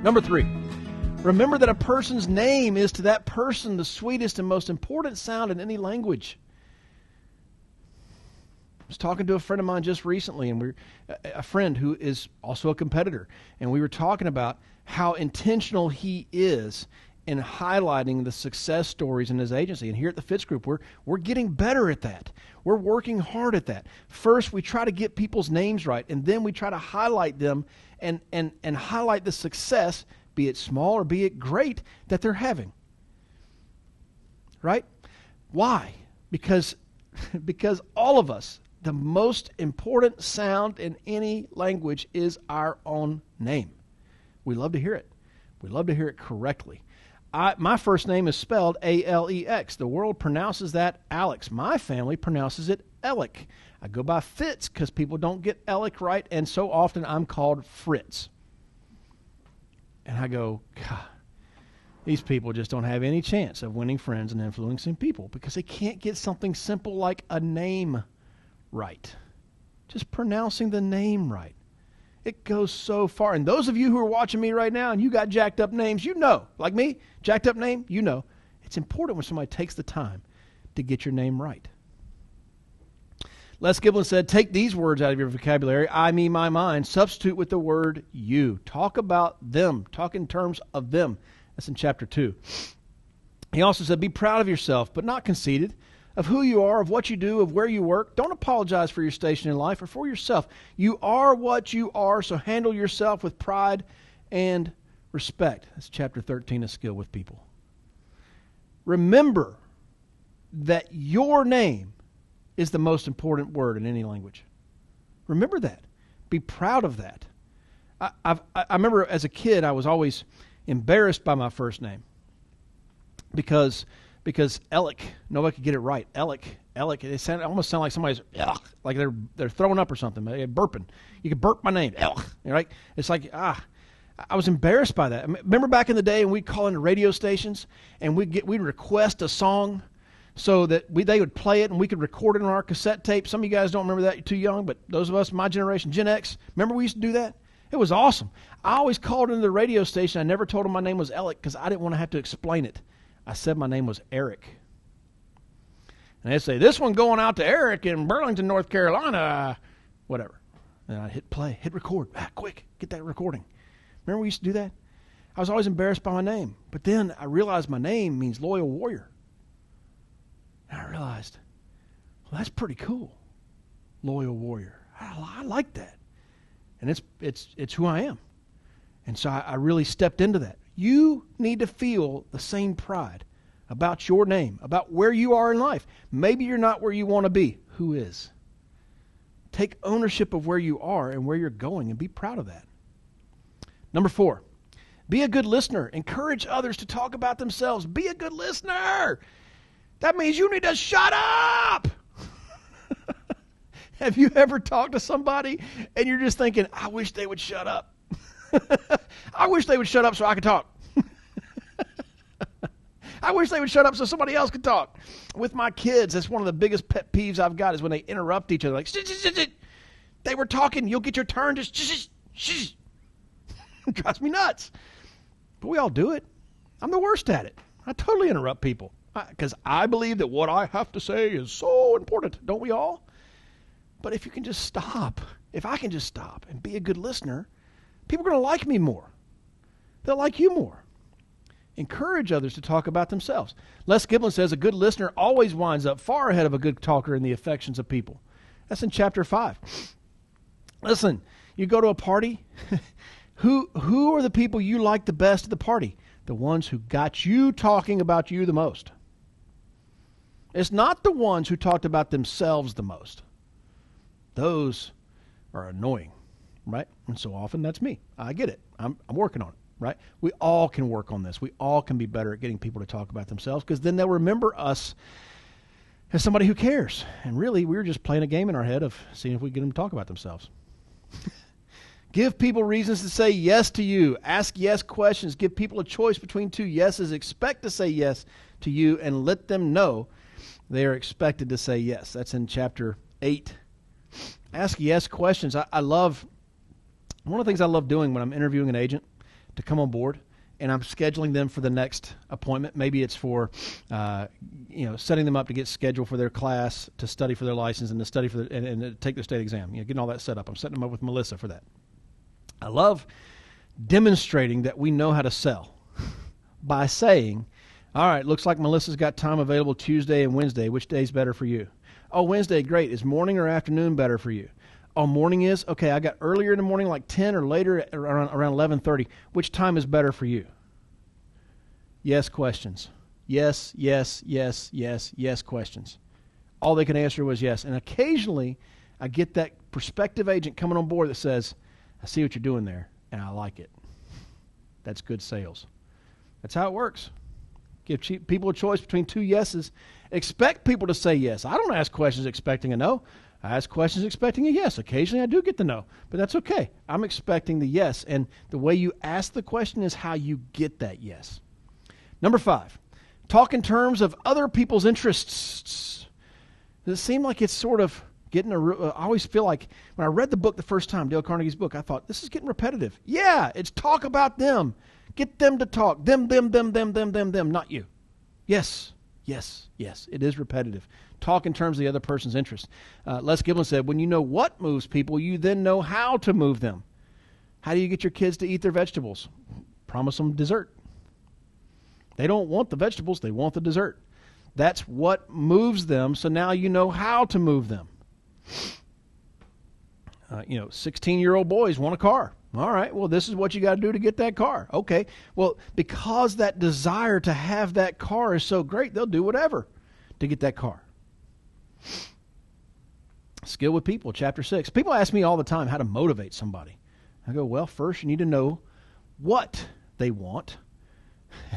Number 3, remember that a person's name is to that person the sweetest and most important sound in any language. I was talking to a friend of mine just recently, and a friend who is also a competitor, and we were talking about how intentional he is in highlighting the success stories in his agency. And here at the Fitz Group, we're getting better at that. We're working hard at that. First, we try to get people's names right, and then we try to highlight them and highlight the success, be it small or be it great, that they're having. Right? Why? Because all of us, the most important sound in any language is our own name. We love to hear it. We love to hear it correctly. My first name is spelled A-L-E-X. The world pronounces that Alex. My family pronounces it Alec. I go by Fitz because people don't get Alec right, and so often I'm called Fritz. And I go, God, these people just don't have any chance of winning friends and influencing people because they can't get something simple like a name right. Just pronouncing the name right. It goes so far. And those of you who are watching me right now and you got jacked up names, you know, like me, jacked up name, you know, it's important when somebody takes the time to get your name right. Les Giblin said, take these words out of your vocabulary, I, me, my, mine, substitute with the word you. Talk about them. Talk in terms of them. That's in chapter 2. He also said, be proud of yourself, but not conceited, of who you are, of what you do, of where you work. Don't apologize for your station in life or for yourself. You are what you are, so handle yourself with pride and respect. That's chapter 13 of Skill with People. Remember that your name is the most important word in any language. Remember that. Be proud of that. I remember as a kid, I was always embarrassed by my first name because Alec, nobody could get it right. Alec, it almost sounded like somebody's like they're throwing up or something, they're burping. You could burp my name, right? It's like I was embarrassed by that. Remember back in the day, and we'd call into radio stations, and we'd request a song so that they would play it, and we could record it on our cassette tape. Some of you guys don't remember that; you're too young. But those of us, my generation, Gen X, remember we used to do that. It was awesome. I always called into the radio station. I never told them my name was Alec because I didn't want to have to explain it. I said my name was Eric. And they'd say, this one going out to Eric in Burlington, North Carolina, whatever. And I'd hit play, hit record. Quick, get that recording. Remember we used to do that? I was always embarrassed by my name. But then I realized my name means loyal warrior. And I realized, well, that's pretty cool. Loyal warrior. I like that. And it's who I am. And so I really stepped into that. You need to feel the same pride about your name, about where you are in life. Maybe you're not where you want to be. Who is? Take ownership of where you are and where you're going and be proud of that. Number 4, be a good listener. Encourage others to talk about themselves. Be a good listener. That means you need to shut up. Have you ever talked to somebody and you're just thinking, I wish they would shut up. I wish they would shut up so I could talk. I wish they would shut up so somebody else could talk. With my kids, that's one of the biggest pet peeves I've got is when they interrupt each other. Like, they were talking, you'll get your turn, just shh. It drives me nuts. But we all do it. I'm the worst at it. I totally interrupt people because I believe that what I have to say is so important. Don't we all? But if you can just stop, if I can just stop and be a good listener, people are going to like me more. They'll like you more. Encourage others to talk about themselves. Les Giblin says a good listener always winds up far ahead of a good talker in the affections of people. That's in chapter 5. Listen, you go to a party, who are the people you like the best at the party? The ones who got you talking about you the most. It's not the ones who talked about themselves the most. Those are annoying, right? And so often that's me. I get it. I'm working on it, right? We all can work on this. We all can be better at getting people to talk about themselves because then they'll remember us as somebody who cares. And really, we're just playing a game in our head of seeing if we get them to talk about themselves. Give people reasons to say yes to you. Ask yes questions. Give people a choice between two yeses. Expect to say yes to you and let them know they are expected to say yes. That's in chapter 8. Ask yes questions. I love, one of the things I love doing when I'm interviewing an agent, to come on board, and I'm scheduling them for the next appointment. Maybe it's for, setting them up to get scheduled for their class, to study for their license, and to study for and to take their state exam. Getting all that set up. I'm setting them up with Melissa for that. I love demonstrating that we know how to sell by saying, all right, looks like Melissa's got time available Tuesday and Wednesday. Which day's better for you? Oh, Wednesday, great. Is morning or afternoon better for you? Oh, morning is? Okay, I got earlier in the morning, like 10, or later around 11:30. Which time is better for you? Yes questions. Yes, yes, yes, yes, yes questions. All they could answer was yes. And occasionally, I get that prospective agent coming on board that says, I see what you're doing there, and I like it. That's good sales. That's how it works. Give people a choice between two yeses. Expect people to say yes. I don't ask questions expecting a no. I ask questions expecting a yes. Occasionally I do get the no, but that's okay. I'm expecting the yes, and the way you ask the question is how you get that yes. Number 5, talk in terms of other people's interests. Does it seem like it's sort of getting I always feel like when I read the book the first time, Dale Carnegie's book, I thought, this is getting repetitive. Yeah, it's talk about them. Get them to talk. Them, not you. Yes, yes, yes. It is repetitive. Talk in terms of the other person's interest. Les Giblin said, when you know what moves people, you then know how to move them. How do you get your kids to eat their vegetables? Promise them dessert. They don't want the vegetables. They want the dessert. That's what moves them, so now you know how to move them. 16-year-old boys want a car. All right, well, this is what you got to do to get that car. Okay, well, because that desire to have that car is so great, they'll do whatever to get that car. Skill with people, chapter 6. People ask me all the time how to motivate somebody. I go, well, first you need to know what they want,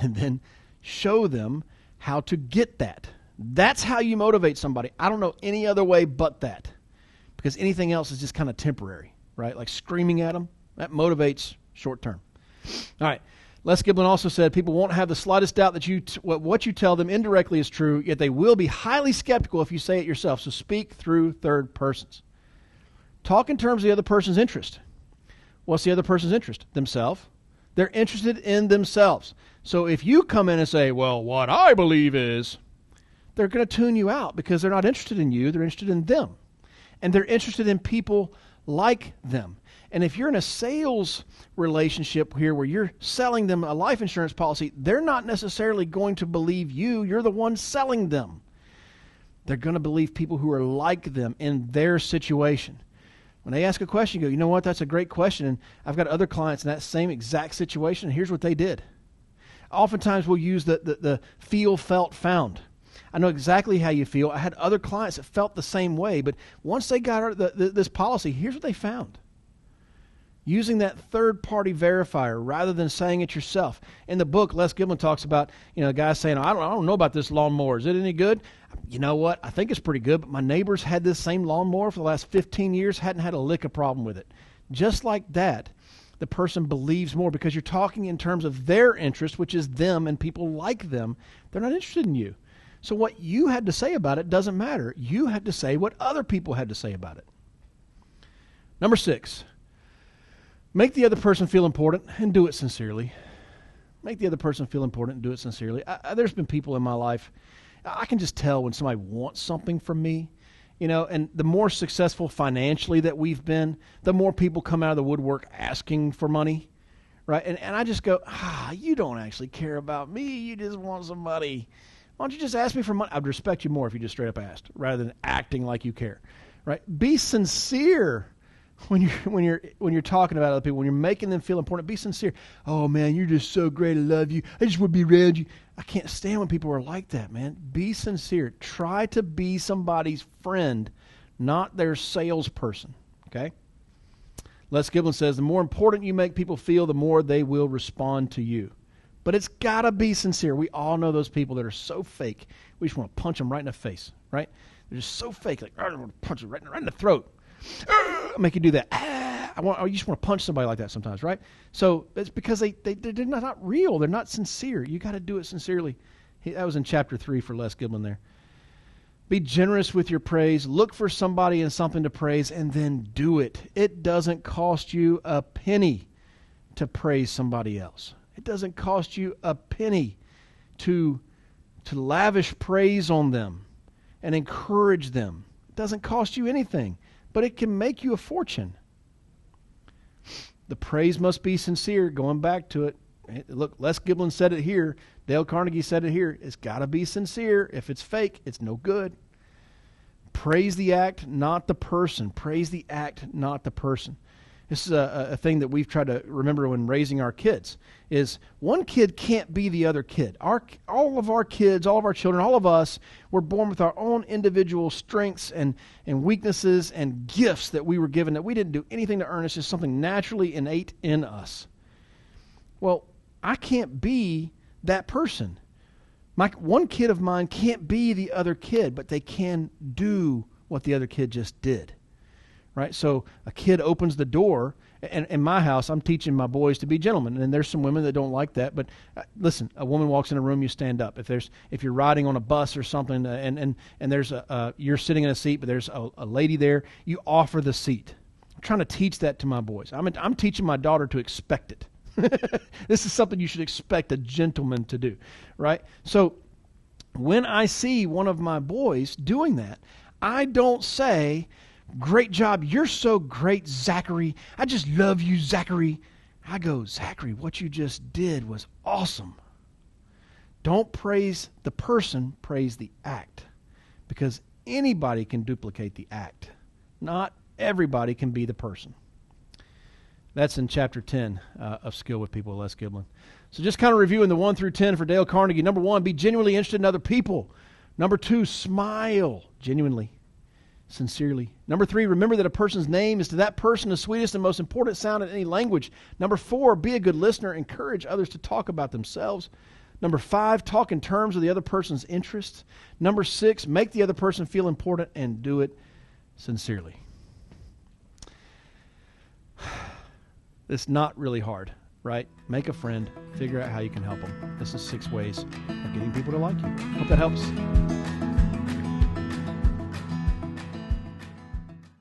and then show them how to get that. That's how you motivate somebody. I don't know any other way but that, because anything else is just kind of temporary, right? Like screaming at them, that motivates short term. All right. Les Giblin also said people won't have the slightest doubt that what you tell them indirectly is true, yet they will be highly skeptical if you say it yourself. So speak through third persons. Talk in terms of the other person's interest. What's the other person's interest? Themselves. They're interested in themselves. So if you come in and say, well, what I believe is, they're going to tune you out because they're not interested in you. They're interested in them. And they're interested in people like them. And if you're in a sales relationship here where you're selling them a life insurance policy, they're not necessarily going to believe you. You're the one selling them. They're going to believe people who are like them in their situation. When they ask a question, you go, you know what, that's a great question. And I've got other clients in that same exact situation, and here's what they did. Oftentimes we'll use the feel, felt, found. I know exactly how you feel. I had other clients that felt the same way, but once they got this policy, here's what they found. Using that third-party verifier rather than saying it yourself. In the book, Les Giblin talks about, a guy saying, I don't know about this lawnmower. Is it any good? You know what? I think it's pretty good, but my neighbors had this same lawnmower for the last 15 years, hadn't had a lick of problem with it. Just like that, the person believes more because you're talking in terms of their interest, which is them and people like them. They're not interested in you. So what you had to say about it doesn't matter. You had to say what other people had to say about it. Number 6. Make the other person feel important and do it sincerely. Make the other person feel important and do it sincerely. There's been people in my life, I can just tell when somebody wants something from me, and the more successful financially that we've been, the more people come out of the woodwork asking for money, right? And I just go, you don't actually care about me. You just want some money. Why don't you just ask me for money? I'd respect you more if you just straight up asked rather than acting like you care, right? Be sincere. When you're talking about other people, when you're making them feel important, be sincere. Oh man, you're just so great. I love you. I just want to be around you. I can't stand when people are like that, man. Be sincere. Try to be somebody's friend, not their salesperson. Okay? Les Giblin says the more important you make people feel, the more they will respond to you. But it's got to be sincere. We all know those people that are so fake. We just want to punch them right in the face, right? They're just so fake. Like, I want to punch them right in the throat. Make you do that. You just want to punch somebody like that sometimes, right? So it's because they're not real. They're not sincere. You got to do it sincerely. That was in chapter 3 for Les Giblin there. Be generous with your praise. Look for somebody and something to praise, and then do it. It doesn't cost you a penny to praise somebody else. It doesn't cost you a penny to lavish praise on them and encourage them. It doesn't cost you anything, but it can make you a fortune. The praise must be sincere. Going back to it, look, Les Giblin said it here. Dale Carnegie said it here. It's got to be sincere. If it's fake, it's no good. Praise the act, not the person. Praise the act, not the person. This is a thing that we've tried to remember when raising our kids, is one kid can't be the other kid. All of our kids, all of our children, all of us, were born with our own individual strengths and weaknesses and gifts that we were given that we didn't do anything to earn. It's just something naturally innate in us. Well, I can't be that person. One kid of mine can't be the other kid, but they can do what the other kid just did. Right? So a kid opens the door, and in my house, I'm teaching my boys to be gentlemen, and there's some women that don't like that. But listen, a woman walks in a room, you stand up. If you're riding on a bus or something, and there's you're sitting in a seat, but there's a lady there, you offer the seat. I'm trying to teach that to my boys. I'm teaching my daughter to expect it. This is something you should expect a gentleman to do, right? So when I see one of my boys doing that, I don't say, "Great job. You're so great, Zachary. I just love you, Zachary." I go, "Zachary, what you just did was awesome." Don't praise the person, praise the act. Because anybody can duplicate the act. Not everybody can be the person. That's in chapter 10 of Skill with People, Les Giblin. So just kind of reviewing the 1 through 10 for Dale Carnegie. Number 1, be genuinely interested in other people. Number 2, smile genuinely, sincerely. Number 3, remember that a person's name is to that person the sweetest and most important sound in any language. Number 4, be a good listener. Encourage others to talk about themselves. Number 5, talk in terms of the other person's interests. Number 6, make the other person feel important and do it sincerely. It's not really hard, right? Make a friend. Figure out how you can help them. This is 6 ways of getting people to like you. Hope that helps.